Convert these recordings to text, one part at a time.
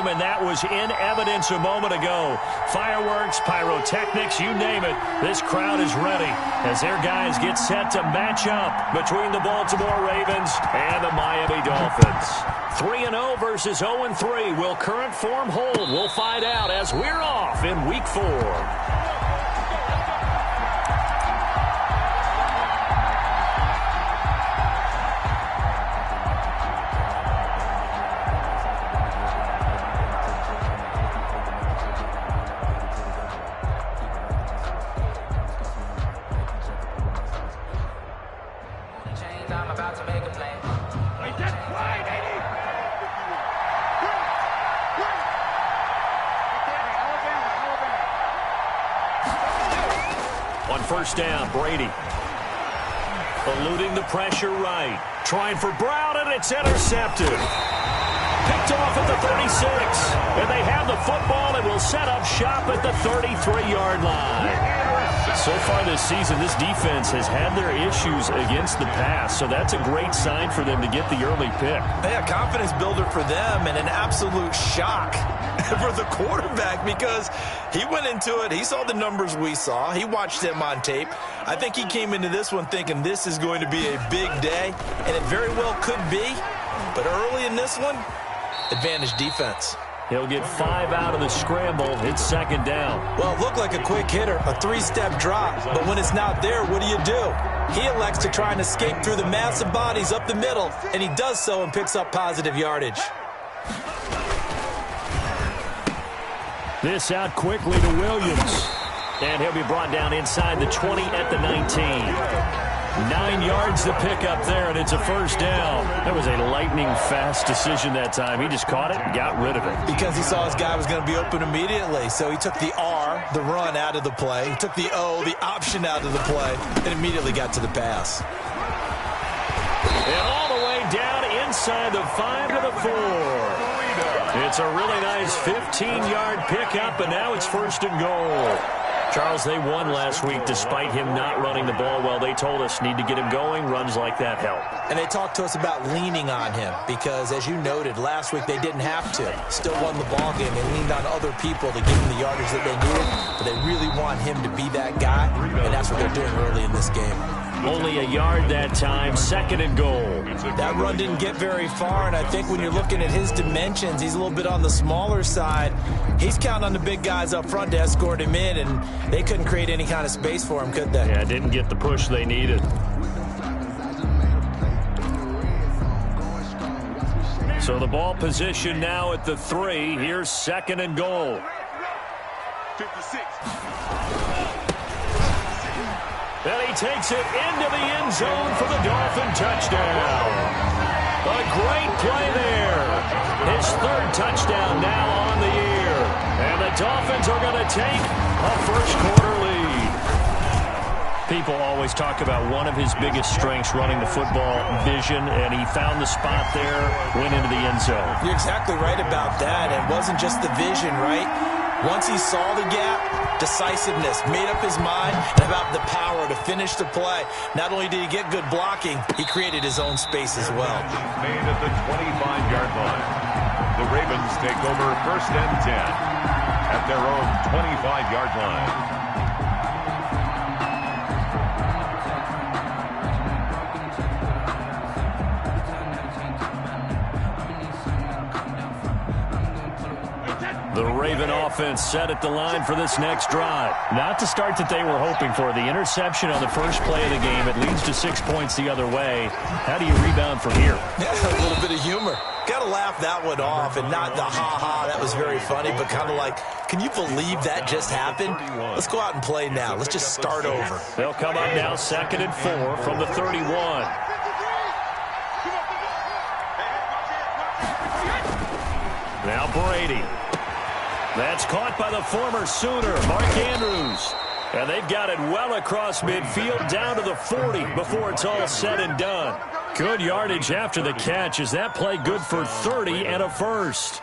game, and that was in evidence a moment ago. Fireworks, pyrotechnics, you name it. This crowd is ready as their guys get set to match up between the Baltimore Ravens and the Miami Dolphins. 3-0 versus 0-3. Will current form hold? We'll find out as we're off in Week 4. I'm about to make a play. On first down, Brady. Eluding the pressure right. Trying for Brown, and it's intercepted. Picked off at the 36. And they have the football and will set up shop at the 33-yard line. So far this season, this defense has had their issues against the pass, so that's a great sign for them to get the early pick. Yeah, confidence builder for them and an absolute shock for the quarterback because he went into it. He saw the numbers we saw. He watched them on tape. I think he came into this one thinking this is going to be a big day, and it very well could be. But early in this one, advantage defense. He'll get 5 out of the scramble. It's second down. Well, it looked like a quick hitter, a 3-step drop. But when it's not there, what do you do? He elects to try and escape through the massive bodies up the middle, and he does so and picks up positive yardage. This out quickly to Williams. And he'll be brought down inside the 20 at the 19. 9 yards to pick up there, and it's a first down. That was a lightning-fast decision that time. He just caught it and got rid of it. Because he saw his guy was going to be open immediately. So he took the R, the run, out of the play. He took the O, the option, out of the play, and immediately got to the pass. And all the way down inside the 5 to the 4. It's a really nice 15-yard pickup, and now it's first and goal. Charles, they won last week despite him not running the ball well. They told us need to get him going. Runs like that help. And they talked to us about leaning on him because, as you noted, last week they didn't have to. Still won the ball game. They leaned on other people to give him the yardage that they needed, but they really want him to be that guy, and that's what they're doing early in this game. Only a yard that time, second and goal. That run didn't get very far, and I think when you're looking at his dimensions, he's a little bit on the smaller side. He's counting on the big guys up front to escort him in, and they couldn't create any kind of space for him, could they? Yeah, didn't get the push they needed. So the ball position now at the 3. Here's second and goal. 56. And he takes it into the end zone for the Dolphin touchdown. A great play there. His 3rd touchdown now on the year. And the Dolphins are going to take a first-quarter lead. People always talk about one of his biggest strengths running the football, vision, and he found the spot there, went into the end zone. You're exactly right about that. It wasn't just the vision, right? Once he saw the gap, decisiveness, made up his mind, and about the power to finish the play. Not only did he get good blocking, he created his own space as well. Made at the 25-yard line. The Ravens take over first and 10 at their own 25-yard line. The Raven offense set at the line for this next drive. Not the start that they were hoping for. The interception on the first play of the game. It leads to 6 points the other way. How do you rebound from here? Yeah, a little bit of humor. Got to laugh that one off and not the ha-ha. That was very funny, but kind of like, can you believe that just happened? Let's go out and play now. Let's just start over. They'll come up now second and 4 from the 31. Now Brady. That's caught by the former Sooner, Mark Andrews. And they've got it well across midfield down to the 40 before it's all said and done. Good yardage after the catch. Is that play good for 30 and a first?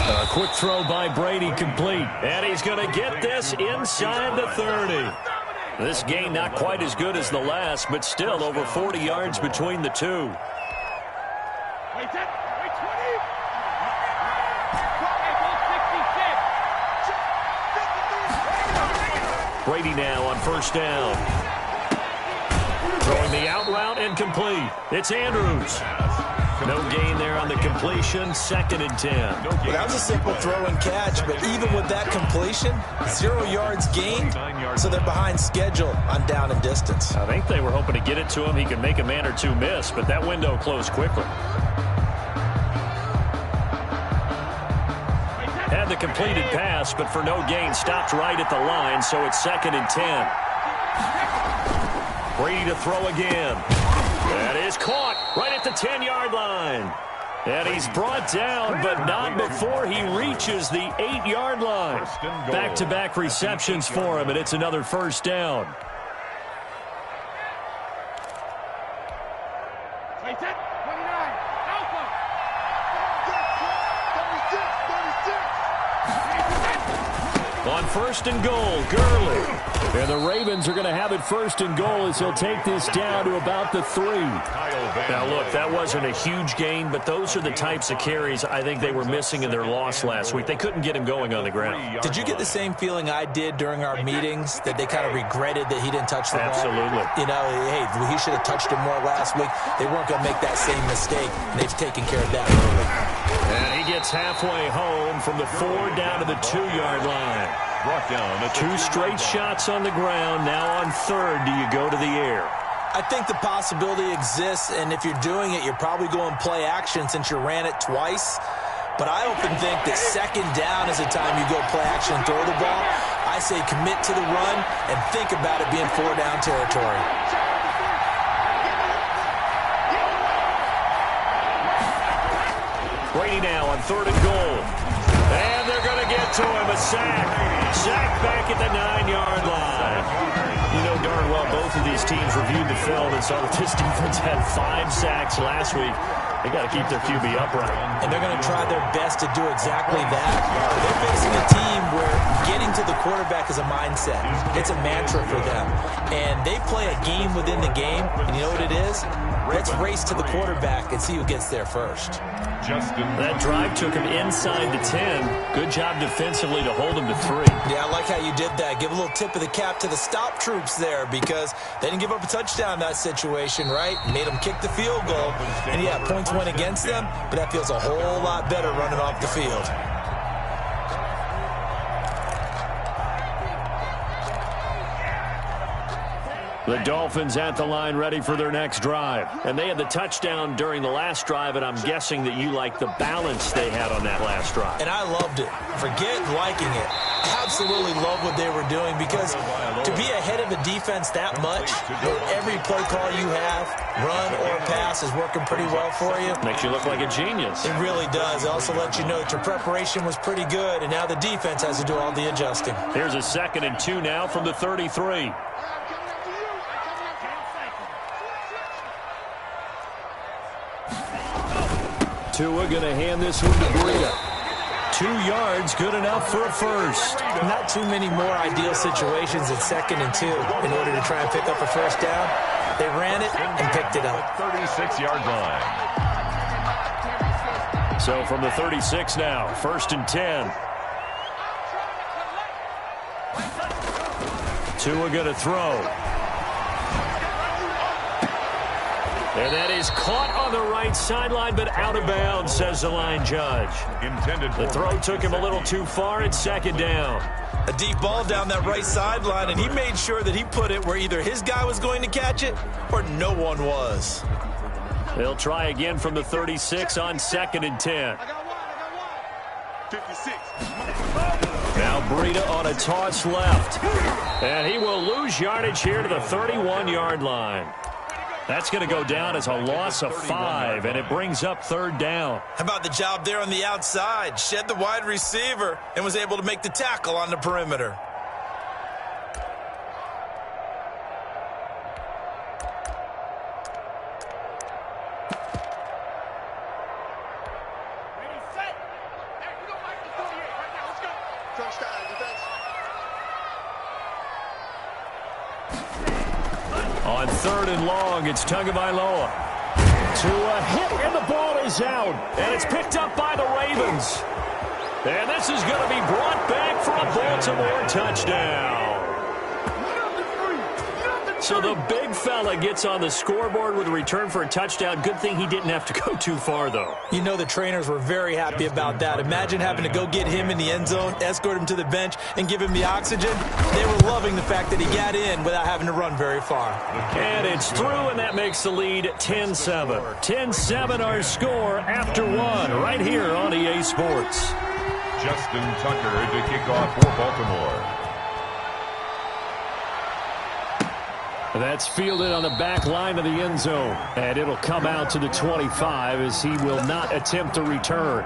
A quick throw by Brady complete. And he's going to get this inside the 30. This gain not quite as good as the last, but still over 40 yards between the two. Brady now on first down. Throwing the out route and complete. It's Andrews. No gain there on the completion. 2nd and 10. Well, that was a simple throw and catch, but even with that completion, 0 yards gained, so they're behind schedule on down and distance. I think they were hoping to get it to him. He could make a man or two miss, but that window closed quickly. Had the completed pass, but for no gain, stopped right at the line, so it's 2nd and 10. Brady to throw again. That is caught right at the 10-yard line. And he's brought down, but not before he reaches the 8-yard line. Back-to-back receptions for him, and it's another first down. On 1st and goal, Gurley. And the Ravens are going to have it 1st and goal as he'll take this down to about the 3. Now, look, that wasn't a huge gain, but those are the types of carries I think they were missing in their loss last week. They couldn't get him going on the ground. Did you get the same feeling I did during our meetings, that they kind of regretted that he didn't touch the ball? Absolutely. You know, hey, he should have touched it more last week. They weren't going to make that same mistake, and they've taken care of that early. And he gets halfway home from the 4 down to the 2-yard line. Brought down 2 straight shots on the ground. Now on 3rd, do you go to the air? I think the possibility exists, and if you're doing it, you're probably going play action since you ran it twice. But I often think that 2nd down is the time you go play action and throw the ball. I say commit to the run and think about it being 4-down territory. Brady now on 3rd and goal. And they're going to get to him. A sack. Sack back at the 9-yard line. You know darn well both of these teams reviewed the film and saw that this defense had 5 sacks last week. They got to keep their QB upright. And they're going to try their best to do exactly that. They're facing a team where getting to the quarterback is a mindset. It's a mantra for them. And they play a game within the game. And you know what it is? Let's race to the quarterback and see who gets there first. That drive took him inside the 10. Good job defensively to hold him to 3. Yeah, I like how you did that. Give a little tip of the cap to the stop troops there, because they didn't give up a touchdown in that situation, right? Made them kick the field goal. And yeah, points went against them, but that feels a whole lot better running off the field. The Dolphins at the line ready for their next drive. And they had the touchdown during the last drive, and I'm guessing that you like the balance they had on that last drive. And I loved it. Forget liking it. Absolutely love what they were doing, because to be ahead of a defense that much, where every play call you have, run or pass, is working pretty well for you. Makes you look like a genius. It really does. It also lets you know that your preparation was pretty good, and now the defense has to do all the adjusting. Here's a 2nd and 2 now from the 33. Tua going to hand this one to Breida. 2 yards, good enough for a first. Not too many more ideal situations at 2nd and 2 in order to try and pick up a first down. They ran it and picked it up. 36-yard line. So from the 36 now, 1st and 10. Tua going to throw. And that is caught on the right sideline, but out of bounds, says the line judge. The throw took him a little too far. It's 2nd down. A deep ball down that right sideline, and he made sure that he put it where either his guy was going to catch it or no one was. They'll try again from the 36 on 2nd and 10. 56. Now Breida on a toss left. And he will lose yardage here to the 31-yard line. That's going to go down as a loss of 5, and it brings up 3rd down. How about the job there on the outside? Shed the wide receiver and was able to make the tackle on the perimeter. 3rd and long. It's Tagovailoa to a hit, and the ball is out. And it's picked up by the Ravens. And this is going to be brought back for a Baltimore touchdown. So the big fella gets on the scoreboard with a return for a touchdown. Good thing he didn't have to go too far, though. You know the trainers were very happy about that. Imagine having to go get him in the end zone, escort him to the bench, and give him the oxygen. They were loving the fact that he got in without having to run very far. And it's through, and that makes the lead 10-7. 10-7 our score after one right here on EA Sports. Justin Tucker to kick off for Baltimore. That's fielded on the back line of the end zone. And it'll come out to the 25 as he will not attempt to return.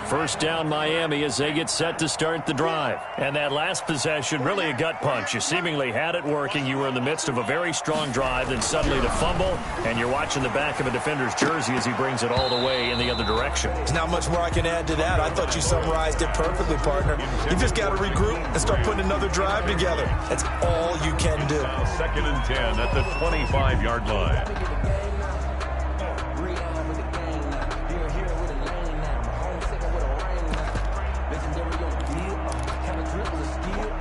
First down Miami as they get set to start the drive. And that last possession, really a gut punch. You seemingly had it working. You were in the midst of a very strong drive, then suddenly the fumble, and you're watching the back of a defender's jersey as he brings it all the way in the other direction. There's not much more I can add to that. I thought you summarized it perfectly, partner. You just got to regroup and start putting another drive together. That's all you can do. 2nd and 10 at the 25-yard line.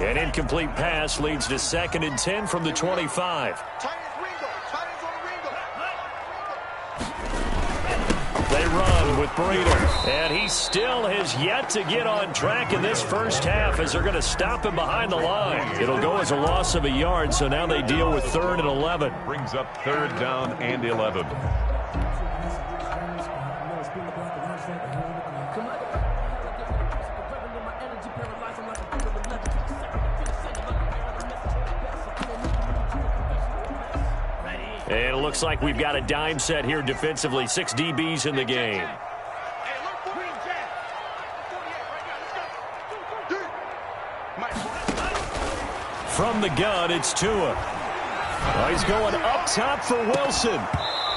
An incomplete pass leads to 2nd and 10 from the 25. They run with Breida, and he still has yet to get on track in this first half as they're going to stop him behind the line. It'll go as a loss of a yard, so now they deal with 3rd and 11. Brings up 3rd down and 11. And it looks like we've got a dime set here defensively. 6 DBs in the game. From the gun, it's Tua. Oh, he's going up top for Wilson.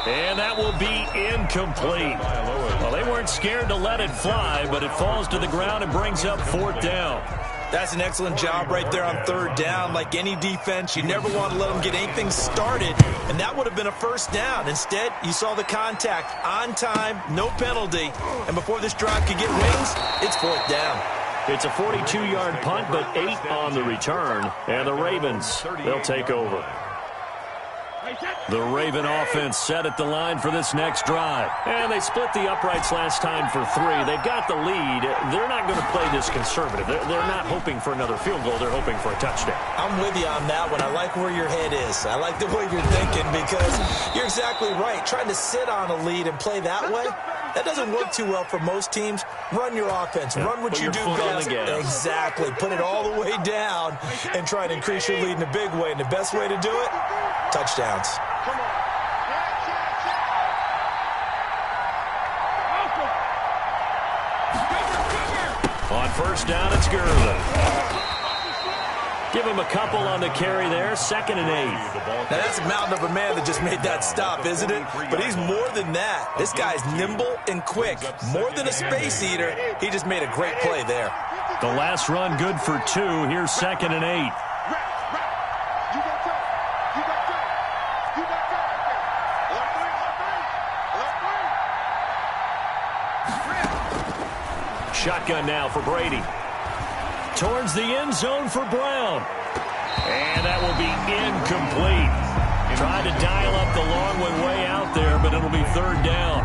And that will be incomplete. Well, they weren't scared to let it fly, but it falls to the ground and brings up 4th down. That's an excellent job right there on 3rd down. Like any defense, you never want to let them get anything started, and that would have been a 1st down. Instead, you saw the contact on time, no penalty, and before this drive could get wings, it's 4th down. It's a 42-yard punt, but 8 on the return, and the Ravens, they'll take over. The Raven offense set at the line for this next drive. And they split the uprights last time for 3. They've got the lead. They're not going to play this conservative. They're not hoping for another field goal. They're hoping for a touchdown. I'm with you on that one. I like where your head is. I like the way you're thinking because you're exactly right. Trying to sit on a lead and play that way, that doesn't work too well for most teams. Run your offense. Run what you do best. Exactly. Put it all the way down and try to increase your lead in a big way. And the best way to do it, touchdowns. On 1st down, it's Gurley. Give him a couple on the carry there. 2nd and 8. Now, that's a mountain of a man that just made that stop, isn't it? But he's more than that. This guy's nimble and quick. More than a space eater, he just made a great play there. The last run good for 2. Here's 2nd and 8. Shotgun now for Brady. Towards the end zone for Brown. And that will be incomplete. Tried to dial up the long one way out there, but it'll be 3rd down.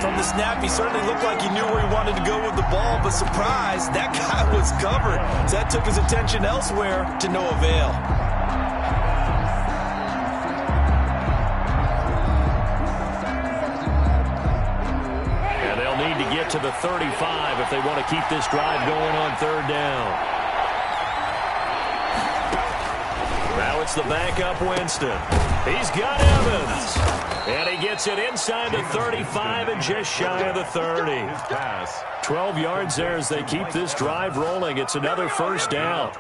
From the snap, he certainly looked like he knew where he wanted to go with the ball, but surprise, that guy was covered. So that took his attention elsewhere to no avail. To the 35 if they want to keep this drive going on 3rd down. Now it's the backup Winston. He's got Evans. And he gets it inside the 35 and just shy of the 30. 12 yards there as they keep this drive rolling. It's another first down.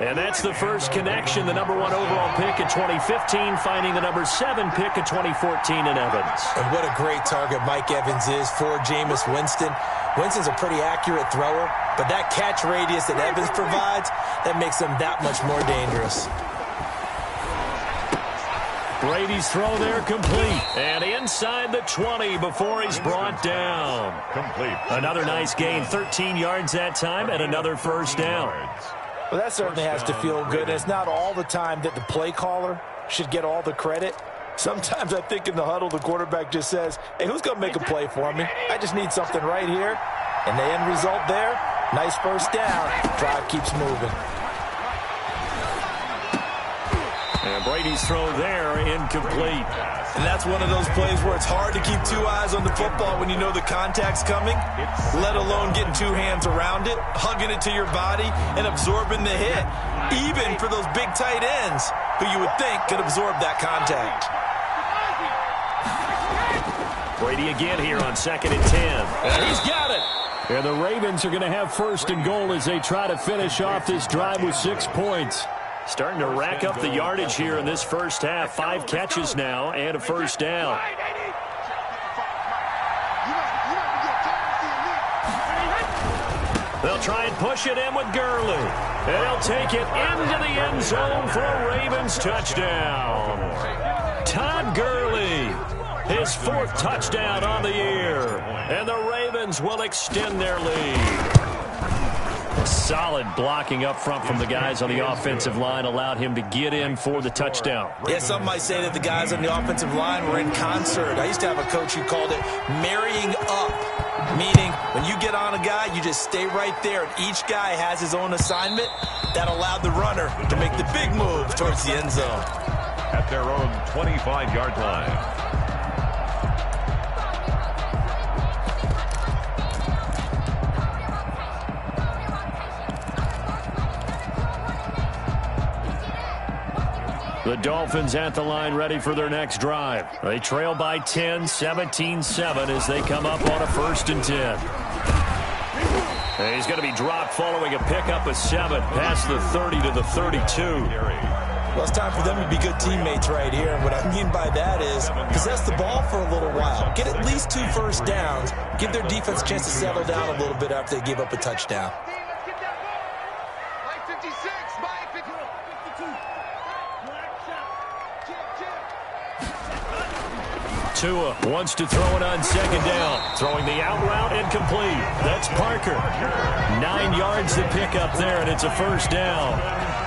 And that's the first connection. The number 1 overall pick in 2015 finding the number 7 pick in 2014 in Evans. And what a great target Mike Evans is for Jameis Winston. Winston's a pretty accurate thrower, but that catch radius that Evans provides, that makes him that much more dangerous. Brady's throw there complete. And inside the 20 before he's brought down. Complete. Another nice gain, 13 yards that time, and another first down. Well, that certainly has to feel good. It's not all the time that the play caller should get all the credit. Sometimes I think in the huddle, the quarterback just says, hey, who's going to make a play for me? I just need something right here. And the end result there, nice first down. Drive keeps moving. And Brady's throw there, incomplete. And that's one of those plays where it's hard to keep 2 eyes on the football when you know the contact's coming, let alone getting 2 hands around it, hugging it to your body, and absorbing the hit, even for those big tight ends who you would think could absorb that contact. Brady again here on 2nd and 10. And he's got it. And the Ravens are going to have 1st and goal as they try to finish off this drive with 6 points. Starting to rack up the yardage here in this first half. 5 catches now and a first down. They'll try and push it in with Gurley. And he'll take it into the end zone for a Ravens touchdown. Todd Gurley, his 4th touchdown on the year. And the Ravens will extend their lead. Solid blocking up front from the guys on the offensive line allowed him to get in for the touchdown. Yeah, some might say that the guys on the offensive line were in concert. I used to have a coach who called it marrying up, meaning when you get on a guy, you just stay right there, and each guy has his own assignment. That allowed the runner to make the big move towards the end zone. At their own 25-yard line. The Dolphins at the line ready for their next drive. They trail by 10, 17-7 as they come up on a 1st and 10. And he's going to be dropped following a pickup of 7 past the 30 to the 32. Well, it's time for them to be good teammates right here. And what I mean by that is possess the ball for a little while. Get at least 2 first downs. Give their defense a chance to settle down a little bit after they give up a touchdown. Tua wants to throw it on 2nd down. Throwing the out route incomplete. That's Parker. 9 yards to pick up there, and it's a first down.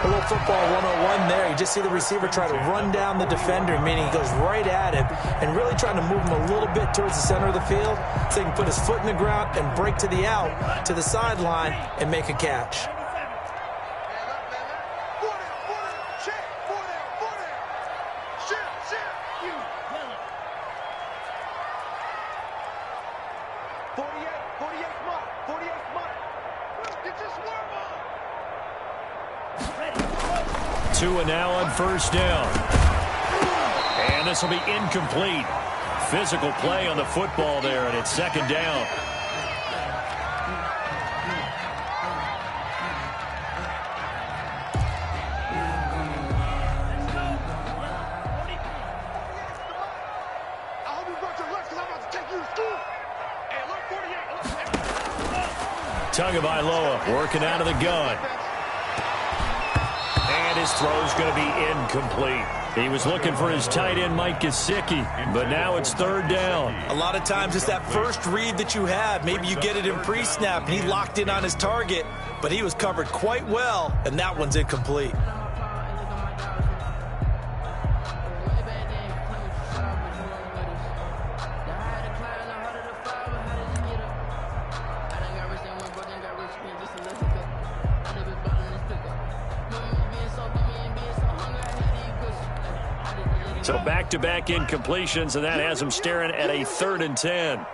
A little football 101 there. You just see the receiver try to run down the defender, meaning he goes right at him and really trying to move him a little bit towards the center of the field so he can put his foot in the ground and break to the out, to the sideline, and make a catch. Tua now on first down. And this will be incomplete. Physical play on the football there, and it's 2nd down. Tagovailoa working out of the gun. And his throw's going to be incomplete. He was looking for his tight end, Mike Gesicki, but now it's 3rd down. A lot of times it's that first read that you have. Maybe you get it in pre-snap, and he locked in on his target, but he was covered quite well, and that one's incomplete. So back-to-back incompletions, and that has him staring at a 3rd and 10.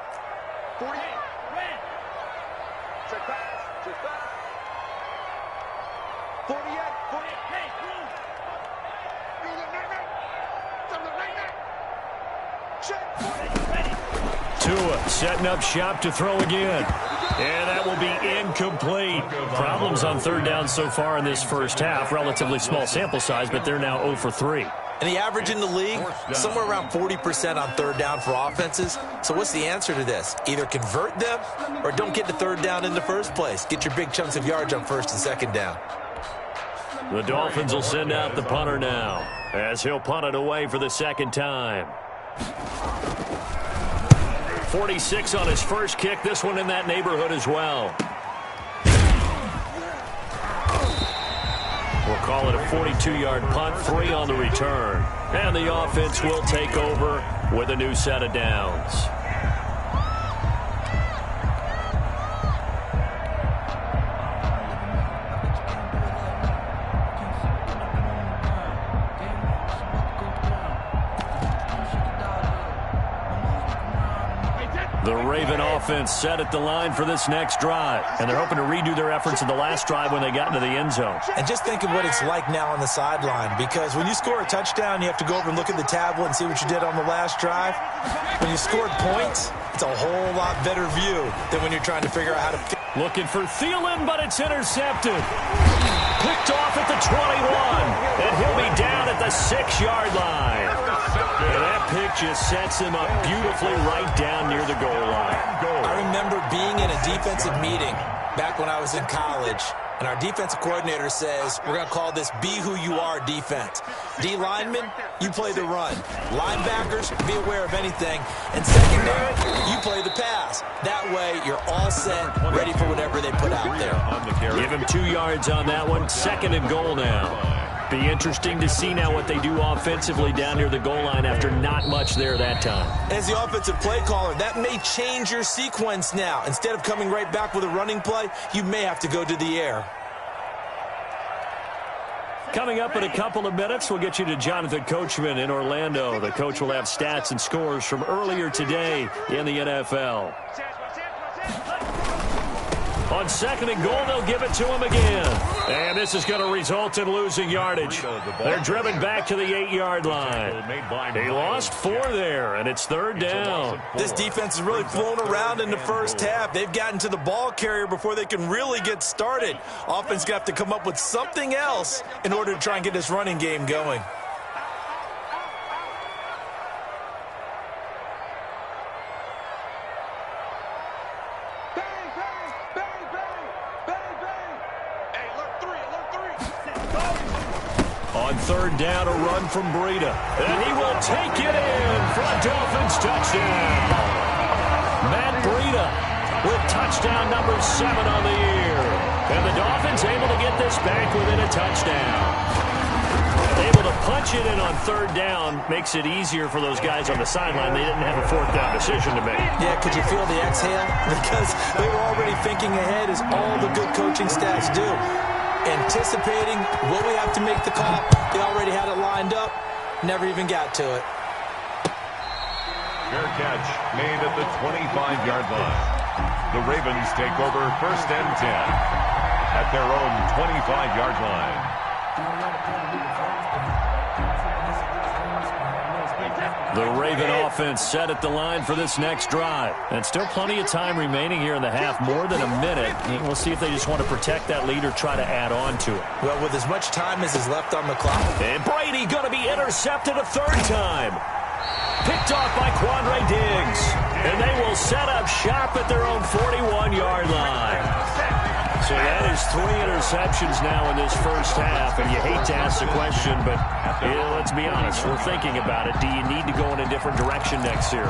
Tua setting up shop to throw again. And that will be incomplete. Problems on third down so far in this first half. Relatively small sample size, but they're now 0 for 3. And the average in the league, somewhere around 40% on third down for offenses. So what's the answer to this? Either convert them or don't get to third down in the first place. Get your big chunks of yards on first and second down. The Dolphins will send out the punter now, as he'll punt it away for the second time. 46 on his first kick. This one in that neighborhood as well. We'll call it a 42-yard punt, 3 on the return. And the offense will take over with a new set of downs. The Raven offense set at the line for this next drive. And they're hoping to redo their efforts in the last drive when they got into the end zone. And just think of what it's like now on the sideline. Because when you score a touchdown, you have to go over and look at the tablet and see what you did on the last drive. When you scored points, it's a whole lot better view than when you're trying to figure out how to... Looking for Thielen, but it's intercepted. Picked off at the 21. And he'll be down at the 6-yard line. And that pick just sets him up beautifully right down near the goal line. I remember being in a defensive meeting back when I was in college, and our defensive coordinator says, we're going to call this Be Who You Are defense. D linemen, you play the run. Linebackers, be aware of anything. And secondary, you play the pass. That way, you're all set, ready for whatever they put out there. Give him 2 yards on that one. 2nd and goal now. Be interesting to see now what they do offensively down near the goal line after not much there that time. As the offensive play caller, that may change your sequence now. Instead of coming right back with a running play, you may have to go to the air. Coming up in a couple of minutes, we'll get you to Jonathan Coachman in Orlando. The coach will have stats and scores from earlier today in the NFL. On 2nd and goal, they'll give it to him again. And this is going to result in losing yardage. They're driven back to the 8-yard line. He lost 4 there, and it's 3rd down. This defense has really flown around in the first half. They've gotten to the ball carrier before they can really get started. Offense got to come up with something else in order to try and get this running game going. On 3rd down, a run from Breida. And he will take it in for a Dolphins touchdown. Matt Breida with touchdown number 7 on the year. And the Dolphins able to get this back within a touchdown. Able to punch it in on 3rd down makes it easier for those guys on the sideline. They didn't have a 4th down decision to make. Yeah, could you feel the exhale? Because they were already thinking ahead, as all the good coaching staffs do. Anticipating, will we have to make the call? They already had it lined up, never even got to it. Fair catch made at the 25-yard line. The Ravens take over 1st and 10 at their own 25-yard line. The Raven offense set at the line for this next drive. And still plenty of time remaining here in the half, more than a minute. And we'll see if they just want to protect that lead or try to add on to it. Well, with as much time as is left on the clock. And Brady going to be intercepted a 3rd time. Picked off by Quandre Diggs. And they will set up shop at their own 41-yard line. So that is 3 interceptions now in this first half, and you hate to ask the question, but let's be honest, we're thinking about it. Do you need to go in a different direction next series?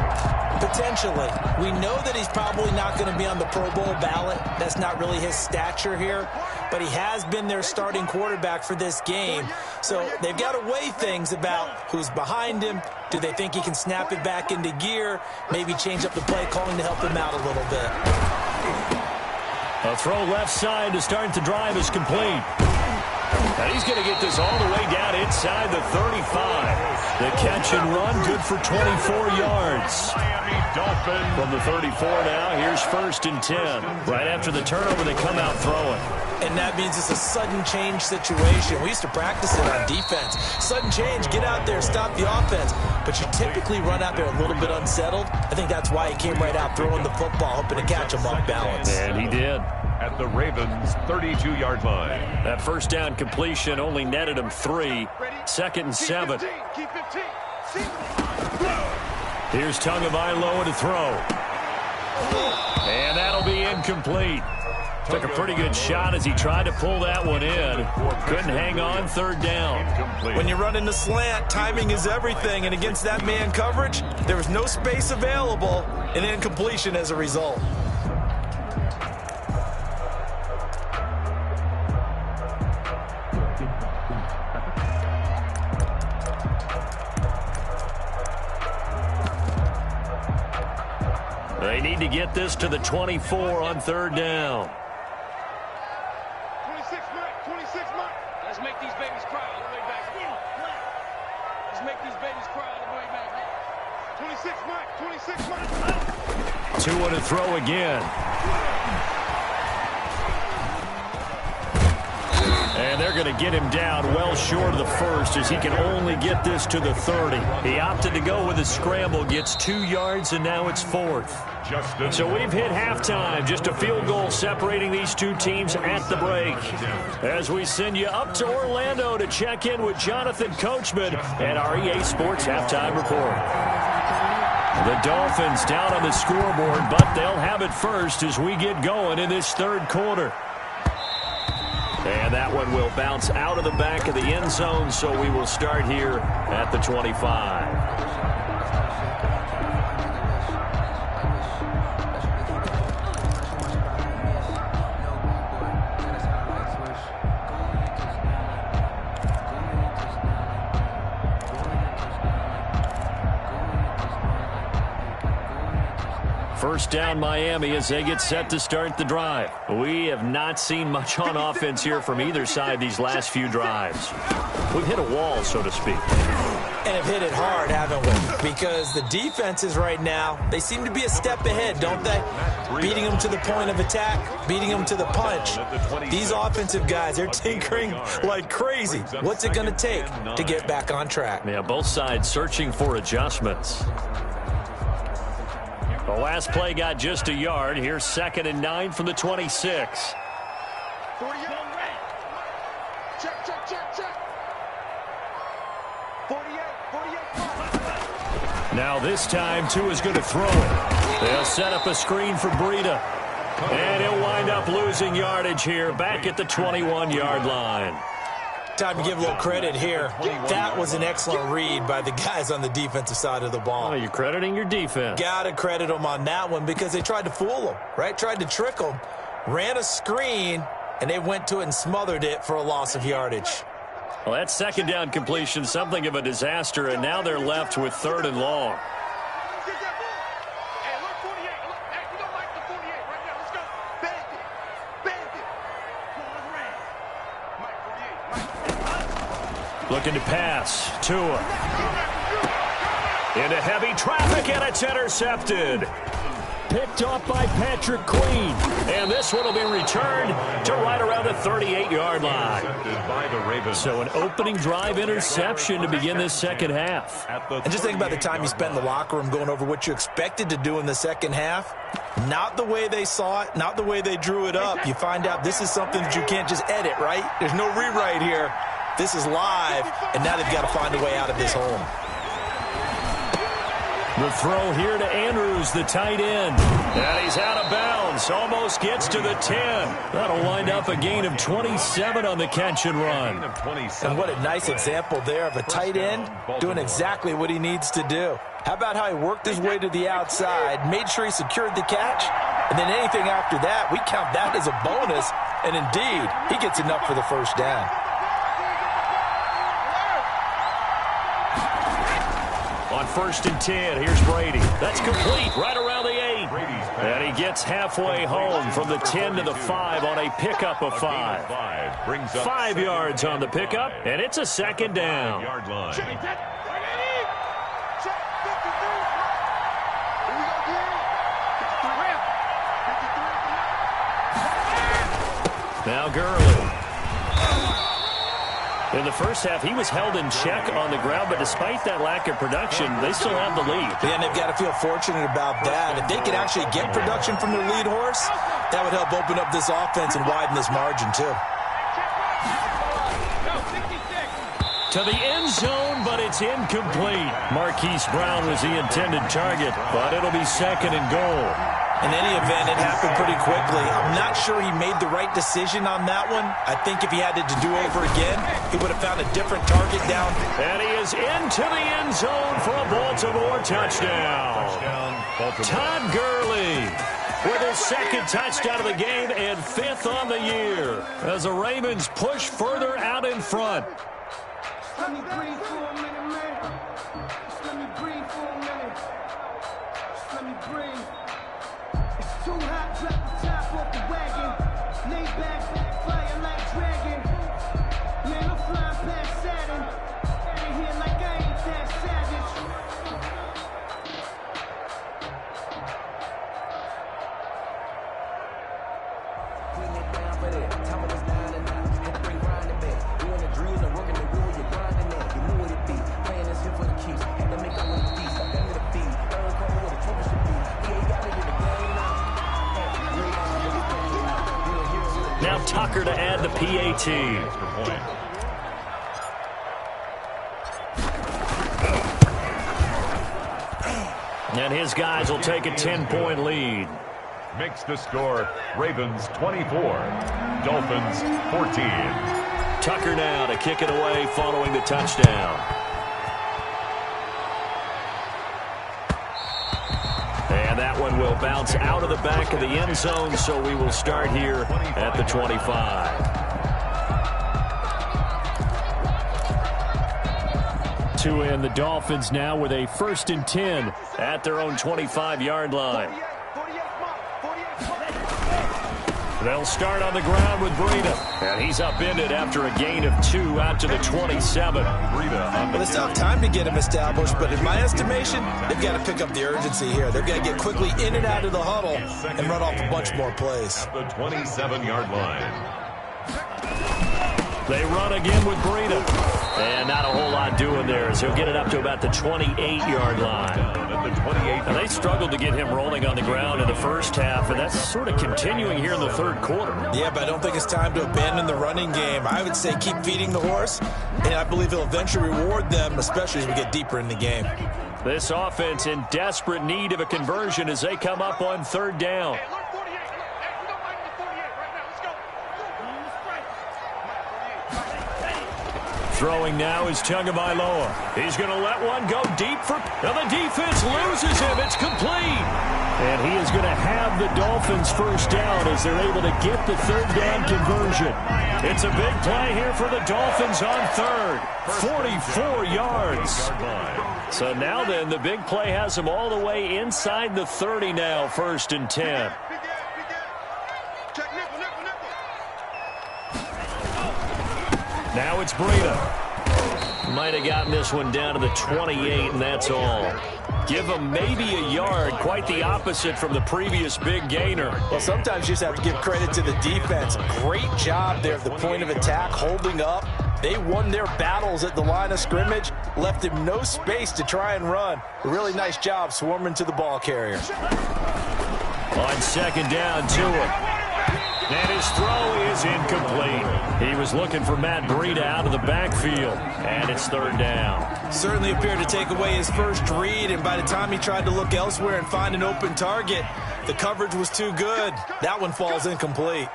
Potentially. We know that he's probably not going to be on the Pro Bowl ballot. That's not really his stature here, but he has been their starting quarterback for this game. So they've got to weigh things about who's behind him. Do they think he can snap it back into gear? Maybe change up the play calling to help him out a little bit. A throw left side to start the drive is complete. And he's he's going to get this all the way down inside the 35. The catch and run, good for 24 yards. From the 34 now, here's 1st and 10. Right after the turnover, they come out throwing. And that means it's a sudden change situation. We used to practice it on defense. Sudden change, get out there, stop the offense. But you typically run out there a little bit unsettled. I think that's why he came right out throwing the football, hoping to catch him off balance. And he did. At the Ravens' 32-yard line. That first down completion only netted him 3. 2nd and 7. Here's Tagovailoa to throw. And that'll be incomplete. Took a pretty good shot as he tried to pull that one in. Couldn't hang on, 3rd down. When you run in the slant, timing is everything. And against that man coverage, there was no space available, and incompletion as a result. They need to get this to the 24 on 3rd down. 26 Mike. Let's make these babies cry all the way back. Let's make these babies cry all the way back. 26 Mike. 2 to throw again. And they're going to get him down well short of the 1st as he can only get this to the 30. He opted to go with a scramble, gets 2 yards, and now it's 4th. So we've hit halftime. Just a field goal separating these two teams at the break. As we send you up to Orlando to check in with Jonathan Coachman and our EA Sports Halftime Report. The Dolphins down on the scoreboard, but they'll have it first as we get going in this 3rd quarter. And that one will bounce out of the back of the end zone, so we will start here at the 25. First down Miami as they get set to start the drive. We have not seen much on offense here from either side these last few drives. We've hit a wall, so to speak. And have hit it hard, haven't we? Because the defenses right now, they seem to be a step ahead, don't they? Beating them to the point of attack, beating them to the punch. These offensive guys, they're tinkering like crazy. What's it going to take to get back on track? Yeah, both sides searching for adjustments. The last play got just a yard. Here's 2nd and 9 from the 26. 48. Check. 48. Now this time, Tua's going to throw it. They'll set up a screen for Breida. And he'll wind up losing yardage here back at the 21-yard line. Time to give a little credit here. That was an excellent read by the guys on the defensive side of the ball. Oh, you're crediting your defense. Got to credit them on that one because they tried to fool them, right? Tried to trick them. Ran a screen, and they went to it and smothered it for a loss of yardage. Well, that 2nd down completion, something of a disaster, and now they're left with 3rd and long. Looking to pass. Tua. Into heavy traffic, and it's intercepted. Picked off by Patrick Queen. And this one will be returned to right around the 38-yard line. So an opening drive interception to begin this 2nd half. And just think about the time you spent in the locker room going over what you expected to do in the 2nd half. Not the way they saw it, not the way they drew it up. You find out this is something that you can't just edit, right? There's no rewrite here. This is live, and now they've got to find a way out of this hole. The throw here to Andrews, the tight end. And he's out of bounds. Almost gets to the 10. That'll wind up a gain of 27 on the catch and run. And what a nice example there of a tight end doing exactly what he needs to do. How about how he worked his way to the outside, made sure he secured the catch, and then anything after that, we count that as a bonus. And indeed, he gets enough for the 1st down. On 1st and 10, here's Brady. That's complete right around the 8. And he gets halfway home from the 10 to the 5 on a pickup of 5. 5 yards on the pickup, and it's a second down. Yard line. Now Gurley. In the first half, he was held in check on the ground, but despite that lack of production, they still have the lead. Yeah, and they've got to feel fortunate about that. If they could actually get production from their lead horse, that would help open up this offense and widen this margin, too. To the end zone, but it's incomplete. Marquise Brown was the intended target, but it'll be second and goal. In any event, it happened pretty quickly. I'm not sure he made the right decision on that one. I think if he had it to do over again, he would have found a different target down. And he is into the end zone for a Baltimore touchdown. Todd Gurley with his second touchdown of the game and 5th on the year as the Ravens push further out in front. Let me breathe for a minute, man. Just let me breathe for a minute. Just let me breathe. It's too hot, drop the top off the wagon. Lay back, fire like dragon. Man, I'm flying past Saturn. Out of here like I ain't that savage. Putting it down for that. Time is 9 and 9. Had to bring grinding back. Doing the drill and working the wheel, you're grinding that. You knew what it be. Playing this here for the keeps. Had to make up with the feast. I got me the feed. Third quarter with a trophy should be. Yeah, got me in the game now. Now Tucker to add the PAT. And his guys will take a 10-point lead. Makes the score Ravens 24, Dolphins 14. Tucker now to kick it away following the touchdown. And that one will bounce out of the back of the end zone, so we will start here at the 25. To end the Dolphins now with a 1st and 10 at their own 25-yard line. They'll start on the ground with Breida. And he's upended after a gain of 2 out to the 27. Well, they still have time to get him established, but in my estimation, they've got to pick up the urgency here. They've got to get quickly in and out of the huddle and run off a bunch more plays. At the 27-yard line. They run again with Breida. And not a whole lot doing there as he'll get it up to about the 28-yard line. And they struggled to get him rolling on the ground in the first half, and that's sort of continuing here in the third quarter. Yeah, but I don't think it's time to abandon the running game. I would say keep feeding the horse, and I believe he'll eventually reward them, especially as we get deeper in the game. This offense in desperate need of a conversion as they come up on 3rd down. Throwing now is Tagovailoa. He's going to let one go deep for... Now the defense loses him. It's complete. And he is going to have the Dolphins first down as they're able to get the 3rd down conversion. It's a big play here for the Dolphins on 3rd. 44 yards. So now then, the big play has them all the way inside the 30 now, 1st and 10. Now it's Breida. Might have gotten this one down to the 28, and that's all. Give him maybe a yard, quite the opposite from the previous big gainer. Well, sometimes you just have to give credit to the defense. Great job there at the point of attack, holding up. They won their battles at the line of scrimmage, left him no space to try and run. A really nice job swarming to the ball carrier. On 2nd down, Tua. And his throw is incomplete. He was looking for Matt Breida out of the backfield, and it's 3rd down. Certainly appeared to take away his first read, and by the time he tried to look elsewhere and find an open target, the coverage was too good. That one falls incomplete.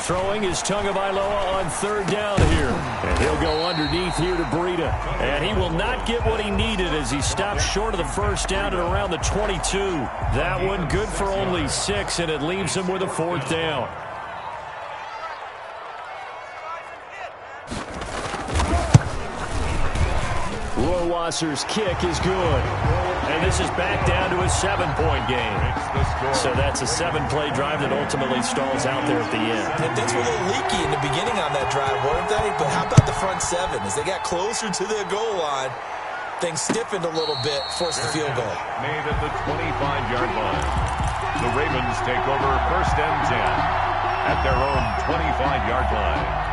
Throwing is Tagovailoa on 3rd down here. And he'll go underneath here to Breida. And he will not get what he needed as he stops short of the first down at around the 22. That one good for only 6, and it leaves him with a 4th down. Whoa, Wasser's kick is good. And this is back down to a 7-point game. So that's a 7-play drive that ultimately stalls out there at the end. And things were a little leaky in the beginning on that drive, weren't they? But how about the front 7? As they got closer to their goal line, things stiffened a little bit, forced the field goal. Made at the 25-yard line. The Ravens take over 1st and 10 at their own 25-yard line.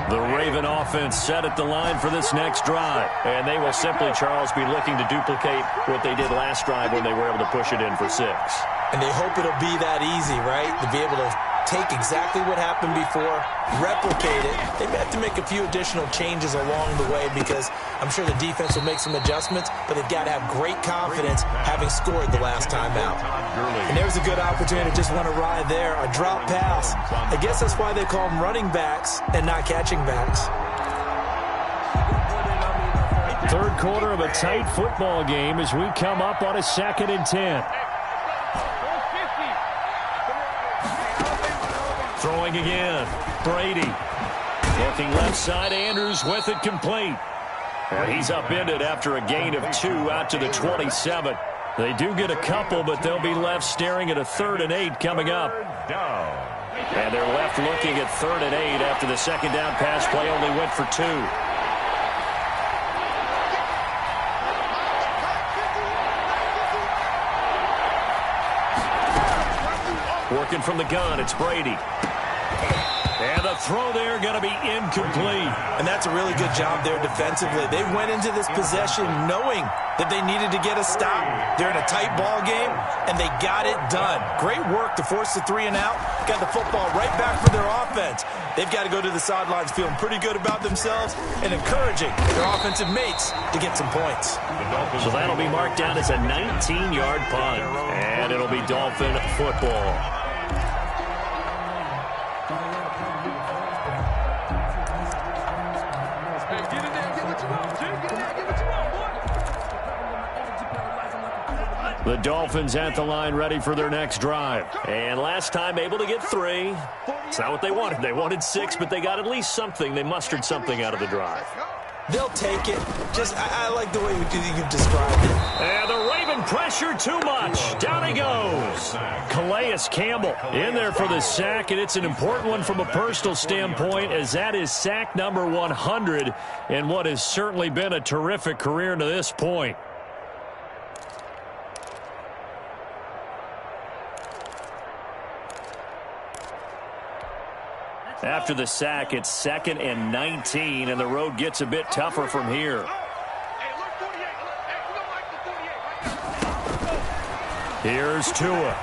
The Raven offense set at the line for this next drive. And they will simply, Charles, be looking to duplicate what they did last drive when they were able to push it in for 6. And they hope it'll be that easy, right? To be able to take exactly what happened before, replicate it. They may have to make a few additional changes along the way because I'm sure the defense will make some adjustments, but they've got to have great confidence having scored the last time out. And there's a good opportunity to just want to ride there. A drop pass. I guess that's why they call them running backs and not catching backs. Third quarter of a tight football game as we come up on a 2nd and 10. Throwing again. Brady. Looking left side. Andrews with it complete. And he's upended after a gain of 2 out to the 27. They do get a couple, but they'll be left staring at a 3rd and 8 coming up. And they're left looking at 3rd and 8 after the second down pass play only went for 2. Working from the gun, it's Brady. And the throw there going to be incomplete. And that's a really good job there defensively. They went into this possession knowing that they needed to get a stop. They're in a tight ball game, and they got it done. Great work to force the 3 and out. Got the football right back for their offense. They've got to go to the sidelines feeling pretty good about themselves and encouraging their offensive mates to get some points. So that'll be marked down as a 19-yard punt. And it'll be Dolphin football. The Dolphins at the line ready for their next drive. And last time able to get 3. It's not what they wanted. They wanted 6, but they got at least something. They mustered something out of the drive. They'll take it. Just, I like the way you've described it. And the Raven pressure too much. Down he goes. Calais Campbell in there for the sack, and it's an important one from a personal standpoint as that is sack number 100 in what has certainly been a terrific career to this point. After the sack, it's 2nd and 19, and the road gets a bit tougher from here. Here's Tua.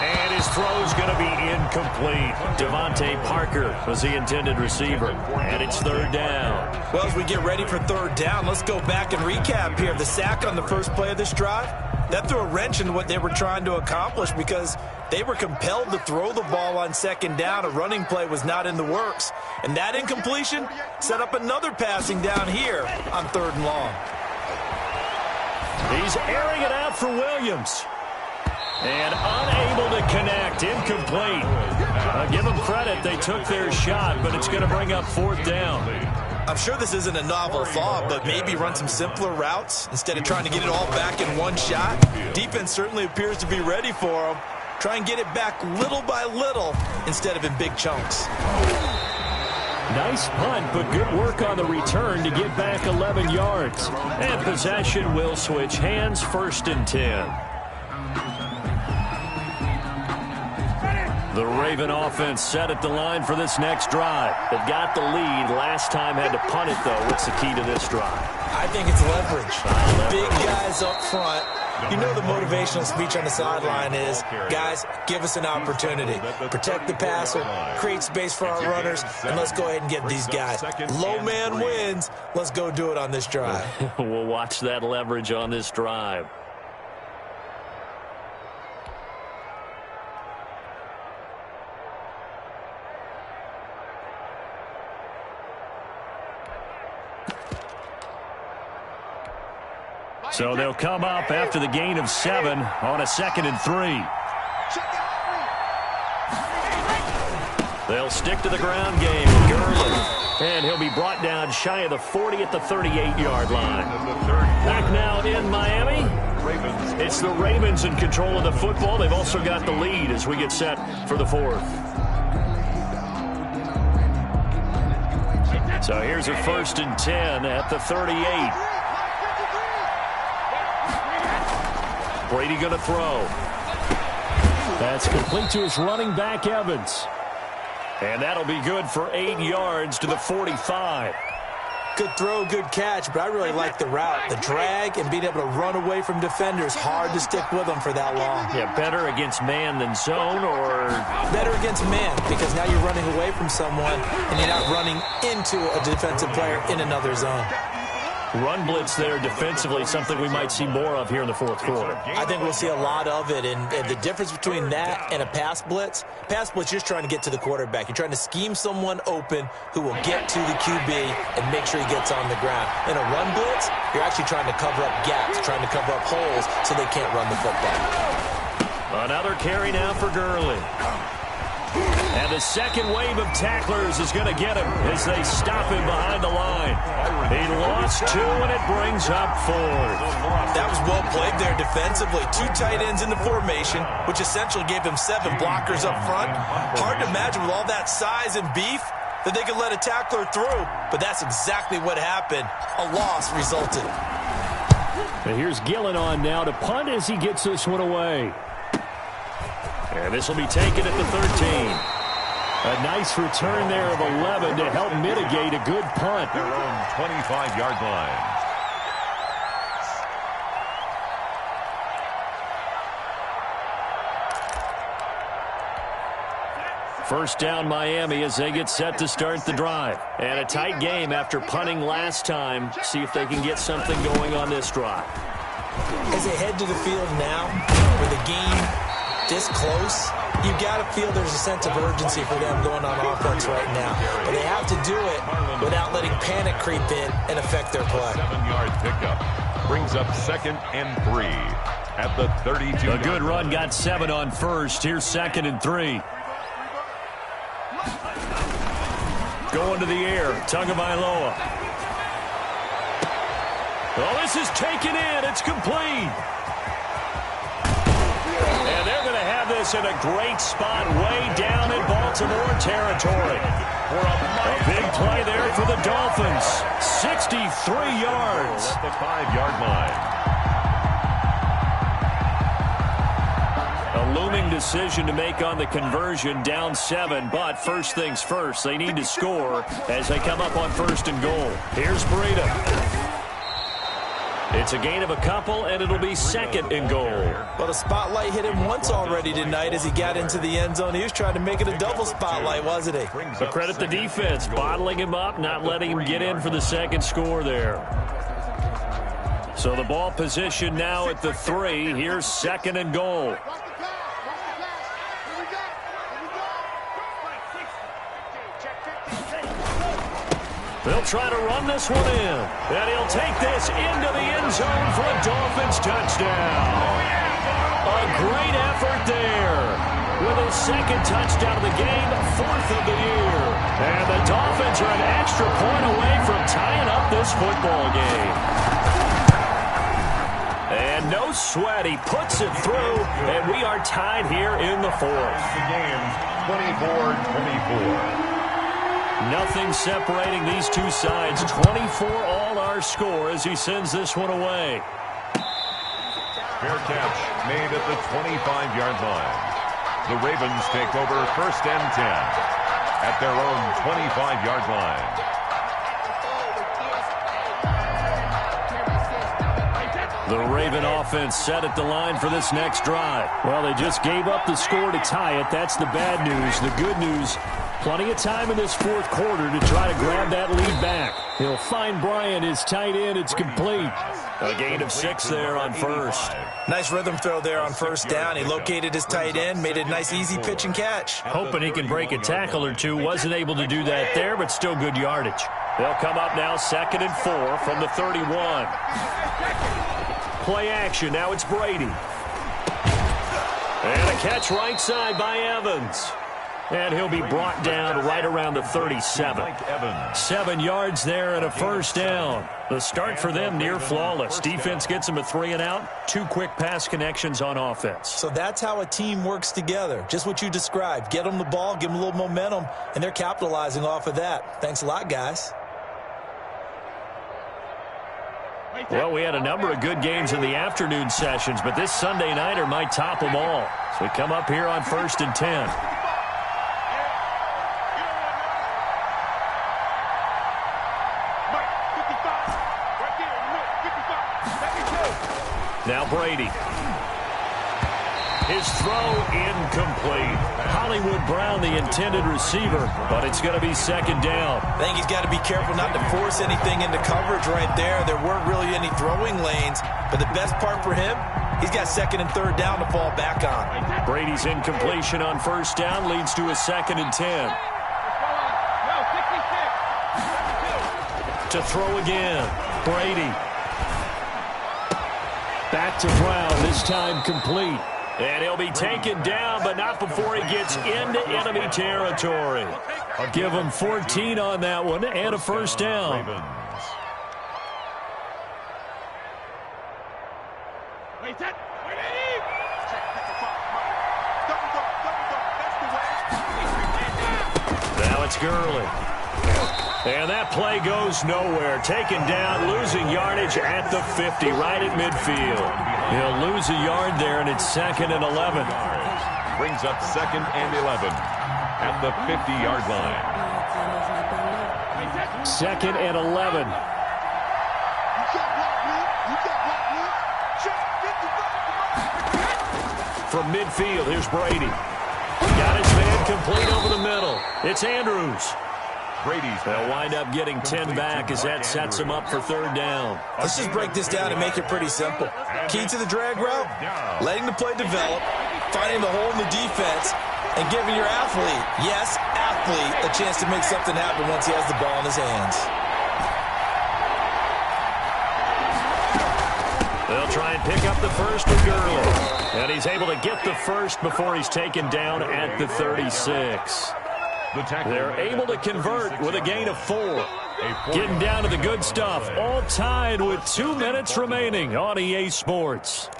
And his throw's going to be incomplete. Devontae Parker was the intended receiver, and it's 3rd down. Well, as we get ready for 3rd down, let's go back and recap here. The sack on the first play of this drive, that threw a wrench into what they were trying to accomplish because they were compelled to throw the ball on 2nd down. A running play was not in the works. And that incompletion set up another passing down here on 3rd and long. He's airing it out for Williams. And unable to connect. Incomplete. Give them credit. They took their shot, but it's going to bring up 4th down. I'm sure this isn't a novel thought, but maybe run some simpler routes instead of trying to get it all back in one shot. Defense certainly appears to be ready for them. Try and get it back little by little instead of in big chunks. Nice punt, but good work on the return to get back 11 yards. And possession will switch hands. 1st and 10. The Raven offense set at the line for this next drive. They've got the lead. Last time had to punt it, though. What's the key to this drive? I think it's leverage. Big guys up front. You know the motivational speech on the sideline is, guys, give us an opportunity. Protect the passer, create space for our runners, and let's go ahead and get these guys. Low man wins. Let's go do it on this drive. We'll watch that leverage on this drive. So they'll come up after the gain of 7 on a 2nd and 3. They'll stick to the ground game. Gurley. And he'll be brought down shy of the 40 at the 38-yard line. Back now in Miami. It's the Ravens in control of the football. They've also got the lead as we get set for the fourth. So here's a 1st and 10 at the 38. Brady going to throw. That's complete to his running back, Evans. And that'll be good for 8 yards to the 45. Good throw, good catch, but I really like the route. The drag and being able to run away from defenders, hard to stick with them for that long. Yeah, better against man than zone, or? Better against man, because now you're running away from someone and you're not running into a defensive player in another zone. Run blitz there defensively, something we might see more of here in the fourth quarter. I think we'll see a lot of it, and the difference between that and a pass blitz, you're just trying to get to the quarterback. You're trying to scheme someone open who will get to the QB and make sure he gets on the ground. In a run blitz, you're actually trying to cover up gaps, trying to cover up holes so they can't run the football. Another carry now for Gurley. And the second wave of tacklers is going to get him as they stop him behind the line. He lost 2, and it brings up 4. That was well played there defensively. 2 tight ends in the formation, which essentially gave him 7 blockers up front. Hard to imagine with all that size and beef that they could let a tackler through, but that's exactly what happened. A loss resulted. And here's Gillen on now to punt as he gets this one away. And this will be taken at the 13. A nice return there of 11 to help mitigate a good punt. Their own 25-yard line. First down Miami as they get set to start the drive. And a tight game after punting last time. See if they can get something going on this drive. As they head to the field now, with the game this close, you got to feel there's a sense of urgency for them going on offense right now. But they have to do it without letting panic creep in and affect their play. 7-yard pickup brings up 2nd and 3 at the 32. A good run got 7 on first. Here's 2nd and 3. Going to the air, Tagovailoa. Oh, this is taken in. It's complete. And they're going to have this in a great spot way down in Baltimore territory. A big play there for the Dolphins. 63 yards. At the 5-yard line. A looming decision to make on the conversion, down 7, but first things first, they need to score as they come up on 1st and goal. Here's Breida. It's a gain of a couple, and it'll be 2nd and goal. Well, the spotlight hit him once already tonight as he got into the end zone. He was trying to make it a double spotlight, wasn't he? But credit the defense, bottling him up, not letting him get in for the 2nd score there. So the ball position now at the 3. Here's 2nd and goal. They'll try to run this one in. And he'll take this into the end zone for a Dolphins touchdown. A great effort there. With his 2nd touchdown of the game, 4th of the year. And the Dolphins are an extra point away from tying up this football game. And no sweat. He puts it through, and we are tied here in the 4th. The game 24-24. Nothing separating these two sides. 24 all our score as he sends this one away. Fair catch made at the 25-yard line. The Ravens take over 1st and 10 at their own 25-yard line. The Raven offense set at the line for this next drive. Well, they just gave up the score to tie it. That's the bad news. The good news, plenty of time in this 4th quarter to try to grab that lead back. He'll find Bryant, his tight end. It's complete. A gain of 6 there on 1st. Nice rhythm throw there on 1st down. He located his tight end, made a nice easy pitch and catch. Hoping he can break a tackle or two. Wasn't able to do that there, but still good yardage. They'll come up now 2nd and 4 from the 31. Play action. Now it's Brady. And a catch right side by Evans. And he'll be brought down right around the 37. 7 yards there and a first down. The start for them near flawless. Defense gets them a 3 and out. 2 quick pass connections on offense. So that's how a team works together. Just what you described. Get them the ball, give them a little momentum, and they're capitalizing off of that. Thanks a lot, guys. Well, we had a number of good games in the afternoon sessions, but this Sunday nighter might top them all. So we come up here on 1st and 10. Now Brady. His throw incomplete. Hollywood Brown, the intended receiver, but it's going to be 2nd down. I think he's got to be careful not to force anything into coverage right there. There weren't really any throwing lanes, but the best part for him, he's got 2nd and 3rd down to fall back on. Brady's incompletion on 1st down leads to a 2nd and 10. To throw again, Brady. Back to Brown, this time complete. And he'll be taken down, but not before he gets into enemy territory. I'll give him 14 on that one and a first down. Now it's Gurley. And that play goes nowhere. Taken down, losing yardage at the 50, right at midfield. He'll lose a yard there, and it's 2nd and 11. Brings up 2nd and 11 at the 50-yard line. 2nd and 11. From midfield, here's Brady. Got his man complete over the middle. It's Andrews. They'll wind up getting 10 back as that sets him up for 3rd down. Let's just break this down and make it pretty simple. Key to the drag route, letting the play develop, finding the hole in the defense, and giving your athlete, yes, athlete, a chance to make something happen once he has the ball in his hands. They'll try and pick up the first with Gurley. And he's able to get the first before he's taken down at the 36. They're able to convert with a gain of 4. Getting down to the good stuff. All tied with 2 minutes remaining on EA Sports.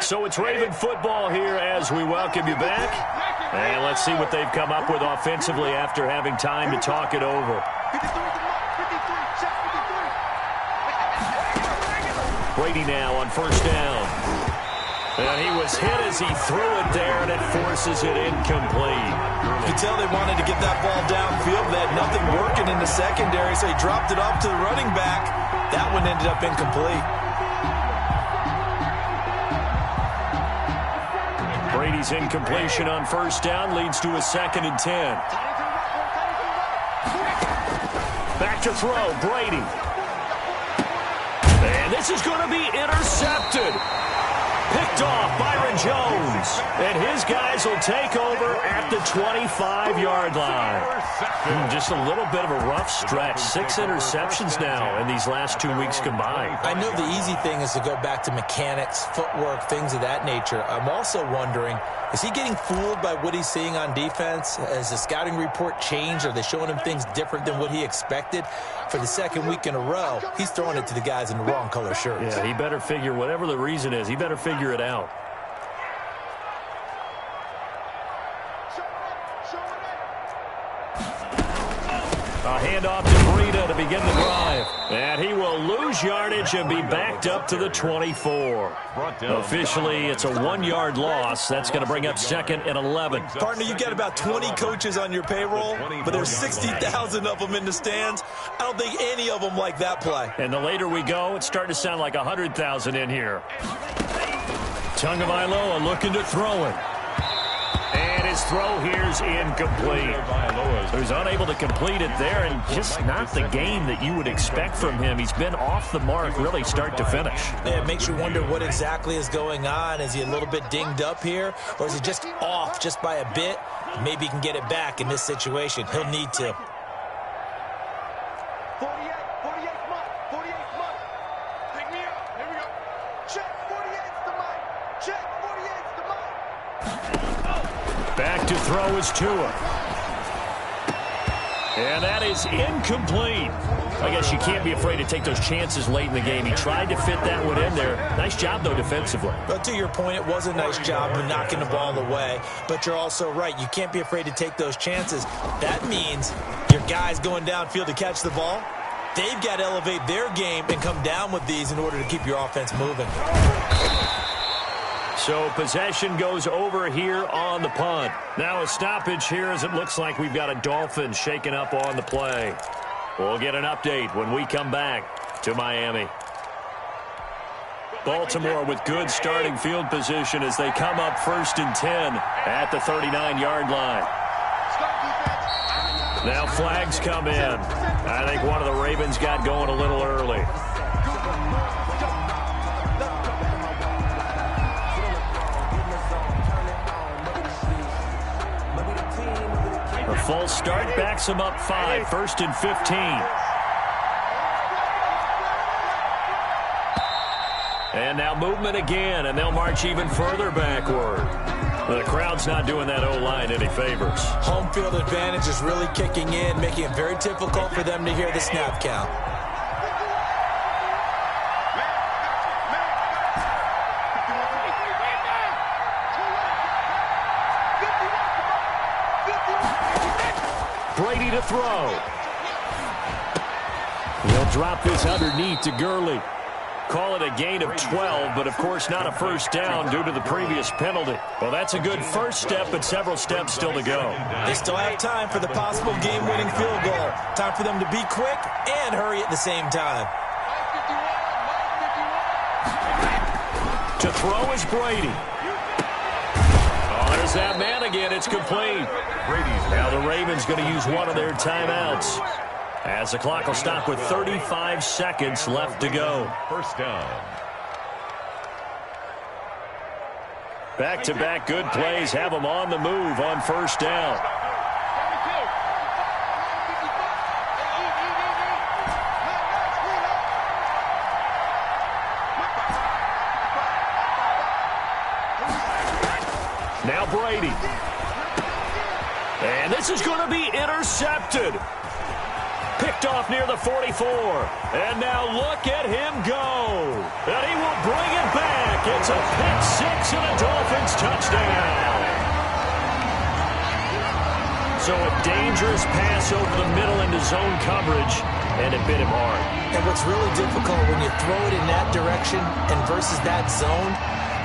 So it's Raven football here as we welcome you back. And let's see what they've come up with offensively after having time to talk it over. Brady now on 1st down. And he was hit as he threw it there, and it forces it incomplete. You could tell they wanted to get that ball downfield. They had nothing working in the secondary, so he dropped it off to the running back. That one ended up incomplete. Brady's incompletion on 1st down leads to a 2nd and 10. Back to throw, Brady. And this is going to be intercepted. Picked off Byron Jones. And his guys will take over at the 25-yard line. Just a little bit of a rough stretch. 6 interceptions now in these last 2 weeks combined. I know the easy thing is to go back to mechanics, footwork, things of that nature. I'm also wondering, is he getting fooled by what he's seeing on defense? Has the scouting report changed? Are they showing him things different than what he expected? For the 2nd week in a row, he's throwing it to the guys in the wrong color shirts. Yeah, he better figure, whatever the reason is, he better figure it out. A handoff to Breida to begin the drive. And he will lose yardage and be backed up to the 24. Officially, it's a 1-yard loss. That's going to bring up 2nd and 11. Partner, you got about 20 coaches on your payroll, but there's 60,000 of them in the stands. I don't think any of them like that play. And the later we go, it's starting to sound like 100,000 in here. Tagovailoa looking to throw it. And his throw here's incomplete. So he's unable to complete it there, and just not the game that you would expect from him. He's been off the mark really start to finish. Yeah, it makes you wonder what exactly is going on. Is he a little bit dinged up here, or is he just off just by a bit? Maybe he can get it back in this situation. He'll need to. 48, Mike. Pick me up. Here we go. Check, 48's the Mike. Back to throw is Tua. And that is incomplete. I guess you can't be afraid to take those chances late in the game. He tried to fit that one in there. Nice job, though, defensively. But to your point, it was a nice job of knocking the ball away. But you're also right. You can't be afraid to take those chances. That means your guys going downfield to catch the ball, they've got to elevate their game and come down with these in order to keep your offense moving. So possession goes over here on the punt. Now a stoppage here as it looks like we've got a Dolphins shaking up on the play. We'll get an update when we come back to Miami. Baltimore with good starting field position as they come up 1st and 10 at the 39-yard line. Now flags come in. I think one of the Ravens got going a little early. A full start backs them up 5, 1st and 15. And now movement again, and they'll march even further backward. The crowd's not doing that O-line any favors. Home field advantage is really kicking in, making it very difficult for them to hear the snap count. Brady to throw. He'll drop this underneath to Gurley. Call it a gain of 12, but of course not a first down due to the previous penalty. Well, that's a good first step, but several steps still to go. They still have time for the possible game-winning field goal. Time for them to be quick and hurry at the same time. To throw is Brady. Oh, there's that man again. It's complete. Now the Ravens going to use one of their timeouts, as the clock will stop with 35 seconds left to go. First down. Back-to-back good plays have them on the move on first down. Now Brady. And this is going to be intercepted. Picked off near the 44. And now look at him go. And he will bring it back. It's a pick 6 and a Dolphins touchdown. So a dangerous pass over the middle into zone coverage, and it bit him hard. And what's really difficult when you throw it in that direction and versus that zone,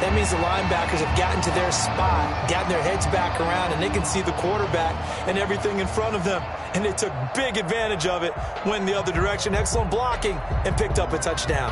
that means the linebackers have gotten to their spot, gotten their heads back around, and they can see the quarterback and everything in front of them. And they took big advantage of it, went the other direction. Excellent blocking, and picked up a touchdown.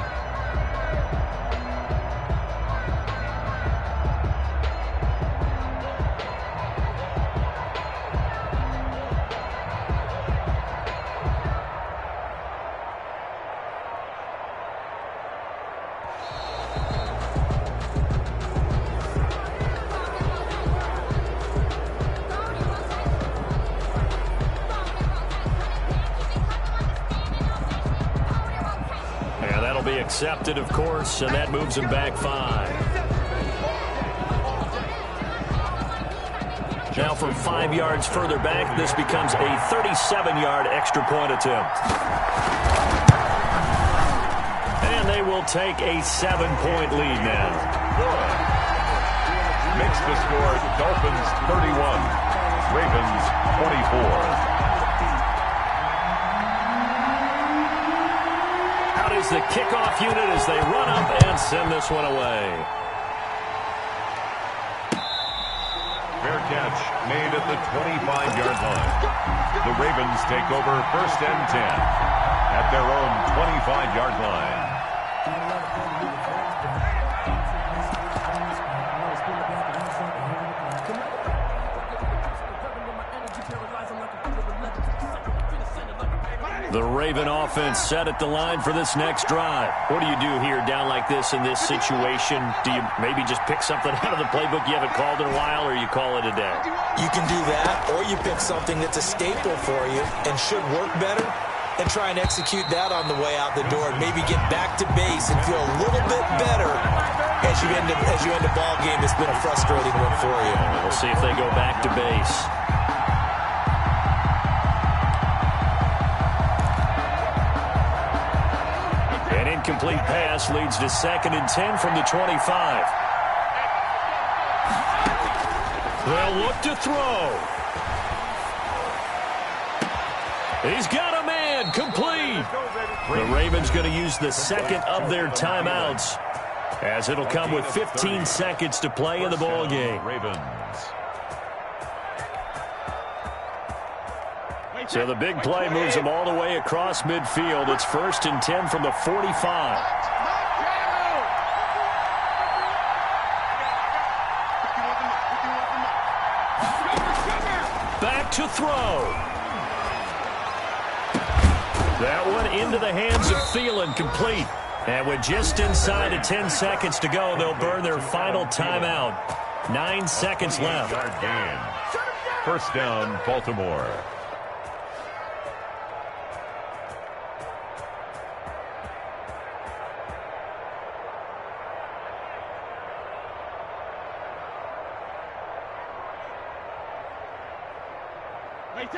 Accepted, of course, and that moves him back 5. Now from 5 yards further back, this becomes a 37-yard extra point attempt. And they will take a 7-point lead now. Makes the score Dolphins 31, Ravens 24. Is the kickoff unit as they run up and send this one away. Fair catch made at the 25-yard line. The Ravens take over 1st and 10 at their own 25-yard line. The Raven offense set at the line for this next drive. What do you do here down like this in this situation? Do you maybe just pick something out of the playbook you haven't called in a while, or you call it a day? You can do that, or you pick something that's a staple for you and should work better. and try and execute that on the way out the door and maybe get back to base and feel a little bit better as you end a ball game that's been a frustrating one for you. We'll see if they go back to base. An incomplete pass leads to 2nd and 10 from the 25. They'll look to throw. He's got a man, complete. The Ravens going to use the second of their timeouts, as it'll come with 15 seconds to play in the ball game. So the big play moves them all the way across midfield. It's 1st and 10 from the 45. Back to throw. That one into the hands of Thielen, complete. And with just inside of 10 seconds to go, they'll burn their final timeout. 9 seconds left. 1st down, Baltimore.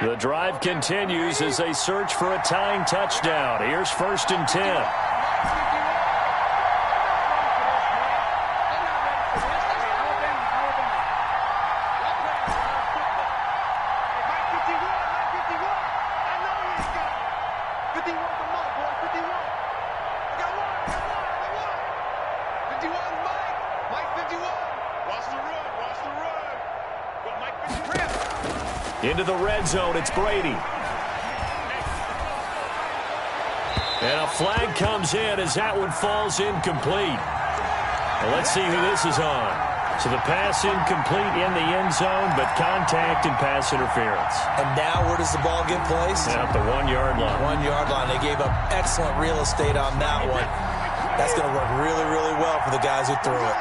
The drive continues as they search for a tying touchdown. Here's 1st and 10. Into the red zone, it's Brady. And a flag comes in as that one falls incomplete. Well, let's see who this is on. So the pass incomplete in the end zone, but contact and pass interference. And now where does the ball get placed? At the 1-yard line. 1-yard line. They gave up excellent real estate on that one. That's going to work really, really well for the guys who threw it.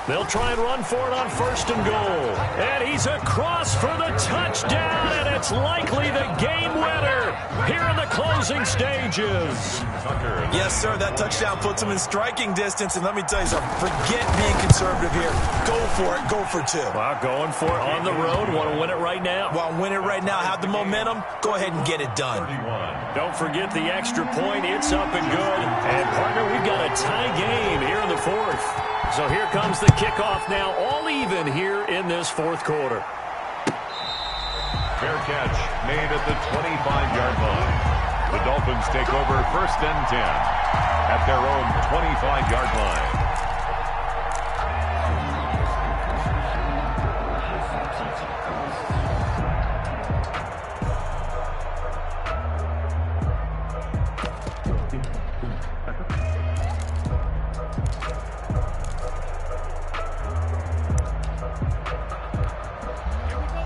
They'll try and run for it on 1st and goal. And he's across for the touchdown, and it's likely the game winner here in the closing stages. Yes, sir, that touchdown puts him in striking distance, and let me tell you something, forget being conservative here. Go for it, go for 2. Well, going for it on the road, want to win it right now. Well, win it right now, have the momentum, go ahead and get it done. Don't forget the extra point, it's up and good. And partner, we've got a tie game here in the 4th. So here comes the kickoff now, all even here in this 4th quarter. Fair catch made at the 25-yard line. The Dolphins take over 1st and 10 at their own 25-yard line.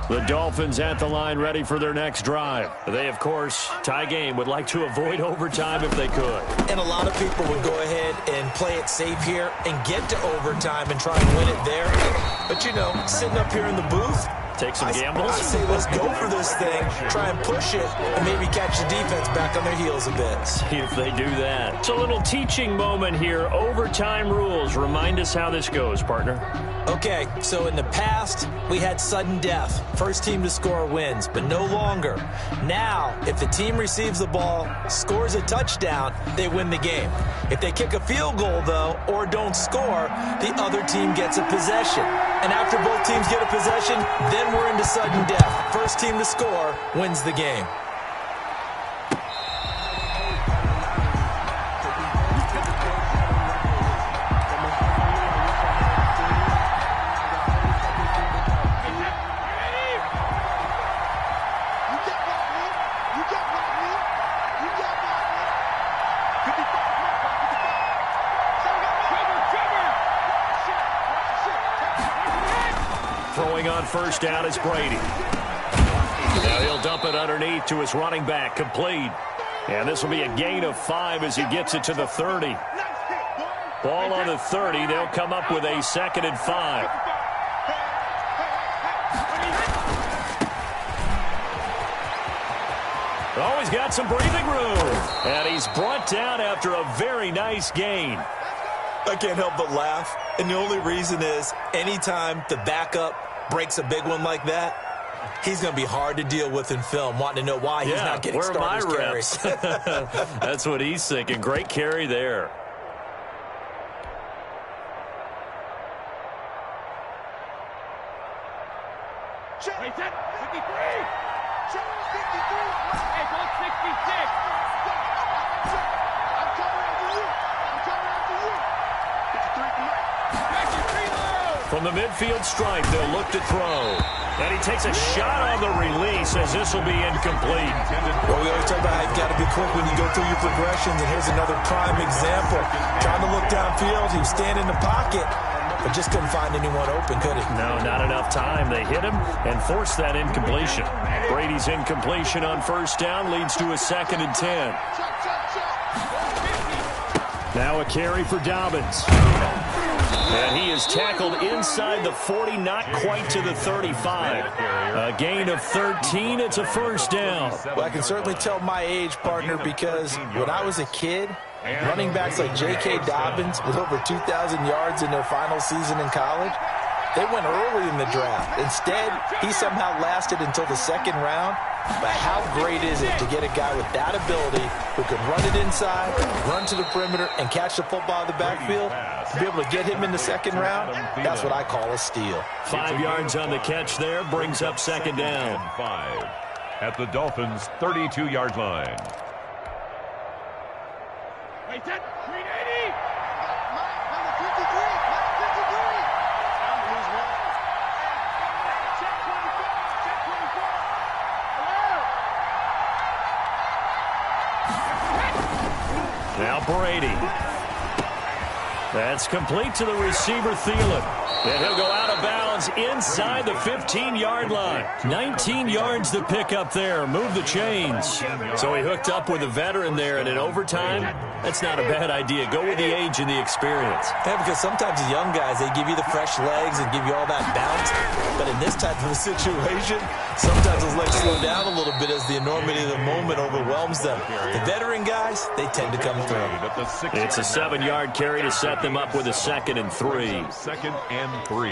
The Dolphins at the line, ready for their next drive. They, of course, tie game, would like to avoid overtime if they could. And a lot of people would go ahead and play it safe here and get to overtime and try and win it there. But, you know, sitting up here in the booth, take some gambles. I say let's go for this thing, try and push it, and maybe catch the defense back on their heels a bit. See if they do that. It's a little teaching moment here. Overtime rules. Remind us how this goes, partner. Okay, so in the past, we had sudden death. First team to score wins, but no longer. Now, if the team receives the ball, scores a touchdown, they win the game. If they kick a field goal, though, or don't score, the other team gets a possession. And after both teams get a possession, then we're into sudden death. First team to score wins the game. Throwing on 1st down is Brady. Now he'll dump it underneath to his running back, complete. And this will be a gain of 5 as he gets it to the 30. Ball on the 30. They'll come up with a 2nd and 5. Oh, he's got some breathing room. And he's brought down after a very nice gain. I can't help but laugh. And the only reason is anytime the backup breaks a big one like that, he's going to be hard to deal with in film, wanting to know why he's not getting starters carries. That's what he's thinking. Great carry there. Wait, that 53. 53. Hey, go 66. I'm coming after you. I'm coming after you. 53. From the midfield stripe, they'll look to throw. And he takes a shot on the release as this will be incomplete. Well, we always talk about how you've got to be quick when you go through your progressions, and here's another prime example. Trying to look downfield, he was standing in the pocket, but just couldn't find anyone open, could he? No, not enough time. They hit him and forced that incompletion. Brady's incompletion on first down leads to a 2nd and 10. Now a carry for Dobbins. And he is tackled inside the 40, not quite to the 35. A gain of 13. It's a first down. Well, I can certainly tell my age, partner, because when I was a kid, running backs like J.K. Dobbins with over 2,000 yards in their final season in college, they went early in the draft. Instead, he somehow lasted until the 2nd round. But how great is it to get a guy with that ability who can run it inside, run to the perimeter, and catch the football in the backfield? To be able to get him in the 2nd round, that's what I call a steal. 5 yards on the catch there, brings up 2nd down. 5 at the Dolphins' 32-yard line. Wait, that 380. Number 53. Number 53. I'm going to lose one. Check 24. Check 24. Now Brady. That's complete to the receiver, Thielen. And he'll go out of bounds inside the 15-yard line. 19 yards to pick up there. Move the chains. So he hooked up with a veteran there, and in overtime, that's not a bad idea. Go with the age and the experience. Yeah, because sometimes the young guys, they give you the fresh legs and give you all that bounce. But in this type of a situation, sometimes those legs slow down a little bit as the enormity of the moment overwhelms them. The veteran guys, they tend to come through. It's a 7-yard carry to set them up with a 2nd and 3. 2nd and 3.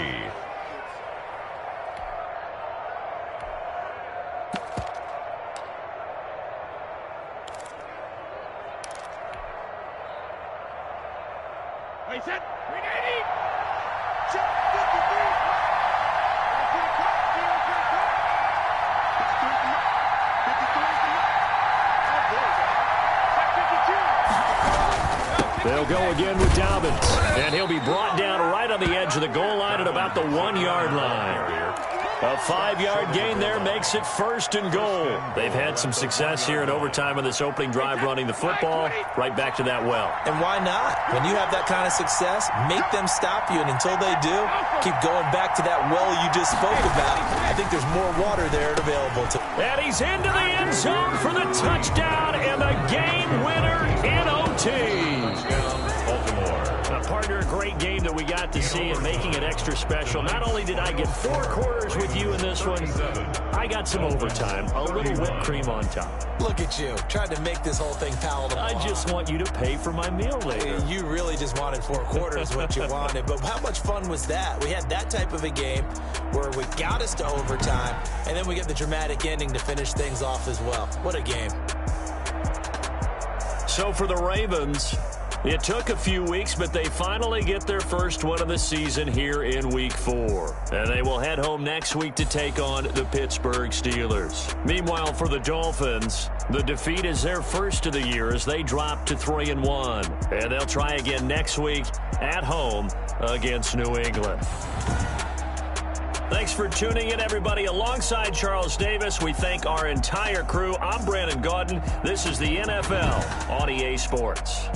Wait, set 380. Check 53. They'll go again with Dobbins, and he'll be brought down right on the edge of the goal line at about the 1-yard line. A 5-yard gain there makes it 1st and goal. They've had some success here in overtime on this opening drive running the football. Right back to that well. And why not? When you have that kind of success, make them stop you, and until they do, keep going back to that well you just spoke about. I think there's more water there available to. And he's into the end zone for the touchdown and the game winner in OT. Partner, a great game that we got to see and making it extra special. Not only did I get 4 quarters with you in this one, I got some overtime, a little whipped cream on top. Look at you, trying to make this whole thing palatable. I just want you to pay for my meal later. You really just wanted 4 quarters, what you wanted. But how much fun was that? We had that type of a game where we got us to overtime, and then we get the dramatic ending to finish things off as well. What a game. So for the Ravens, it took a few weeks, but they finally get their first one of the season here in Week 4. And they will head home next week to take on the Pittsburgh Steelers. Meanwhile, for the Dolphins, the defeat is their first of the year as they drop to 3-1. And they'll try again next week at home against New England. Thanks for tuning in, everybody. Alongside Charles Davis, we thank our entire crew. I'm Brandon Gaudin. This is the NFL on EA Sports.